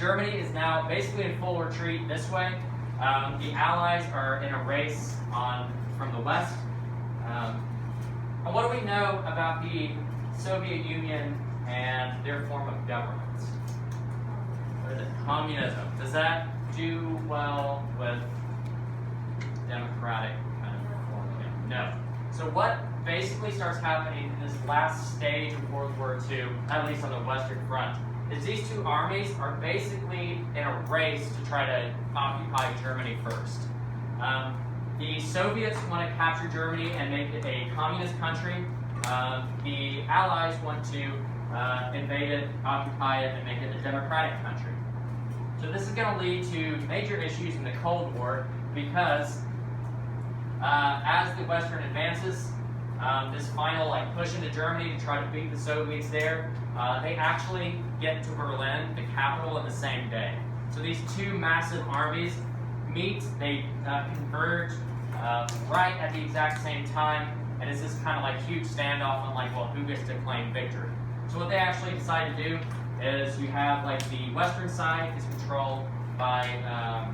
Germany is now basically in full retreat this way. The Allies are in a race from the west. And what do we know about the Soviet Union and their form of government? What is it? Communism. Does that do well with democratic kind of form? No. So what basically starts happening in this last stage of World War II, at least on the Western Front, is these two armies are basically in a race to try to occupy Germany first. The Soviets want to capture Germany and make it a communist country. The Allies want to invade it, occupy it, and make it a democratic country. So this is going to lead to major issues in the Cold War because as the Western advances, this final push into Germany to try to beat the Soviets there, they actually get to Berlin, the capital, in the same day. So these two massive armies meet, they converge right at the exact same time, and it's this kind of huge standoff on well, who gets to claim victory. So what they actually decide to do is you have the Western side is controlled by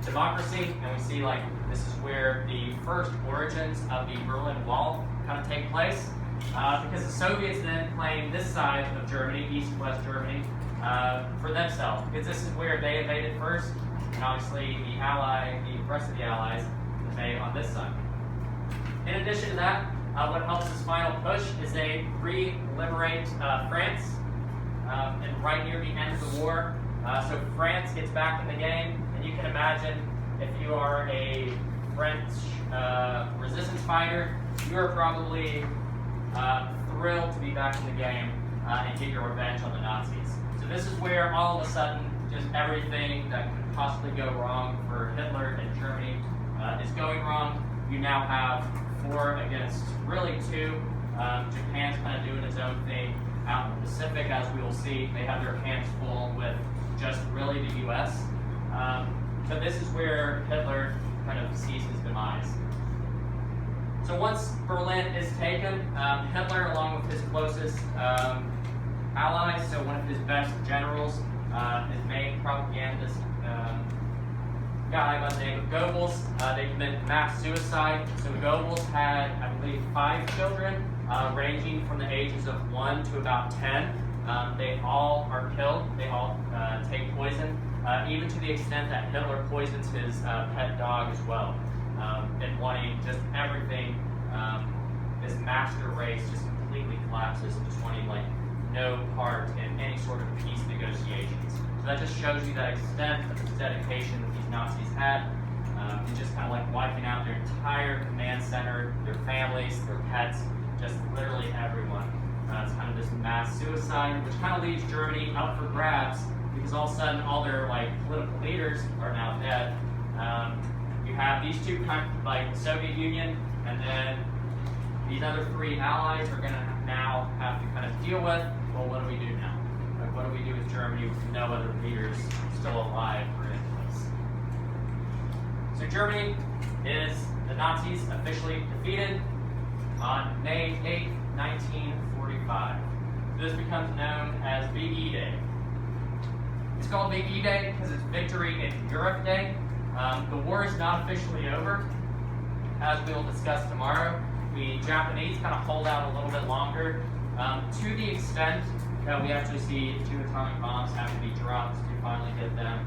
democracy, and we see this is where the first origins of the Berlin Wall kind of take place, because the Soviets then claim this side of Germany, East and West Germany, for themselves, because this is where they invaded first, and obviously the rest of the Allies invade on this side. In addition to that, what helps this final push is they re-liberate France, and right near the end of the war, so France gets back in the game, and you can imagine if you are a French resistance fighter, you are probably thrilled to be back in the game and get your revenge on the Nazis. So this is where all of a sudden just everything that could possibly go wrong for Hitler and Germany is going wrong. You now have 4 against really 2. Japan's kind of doing its own thing out in the Pacific, as we will see. They have their hands full with just really the U.S. So this is where Hitler kind of sees his demise. So once Berlin is taken, Hitler, along with his closest allies, so one of his best generals, his main propagandist guy by the name of Goebbels, they commit mass suicide. So Goebbels had, I believe, 5 children, ranging from the ages of 1 to about 10. They all are killed. They all take poison, even to the extent that Hitler poisons his pet dog as well, and wanting just everything. This master race just completely collapses, just wanting no part in any sort of peace negotiations. So that just shows you that extent of the dedication that these Nazis had, and just kind of wiping out their entire command center, their families, their pets, just literally everyone. It's kind of this mass suicide, which kind of leaves Germany up for grabs because all of a sudden all their political leaders are now dead. You have these two the Soviet Union, and then these other 3 allies are going to now have to kind of deal with, well, what do we do now? What do we do with Germany with no other leaders still alive or in place? So Germany is the Nazis officially defeated on May 8th, 1945. This becomes known as Big E Day. It's called Big E Day because it's Victory in Europe Day. The war is not officially over. As we will discuss tomorrow, the Japanese kind of hold out a little bit longer, to the extent that we actually see 2 atomic bombs have to be dropped to finally get them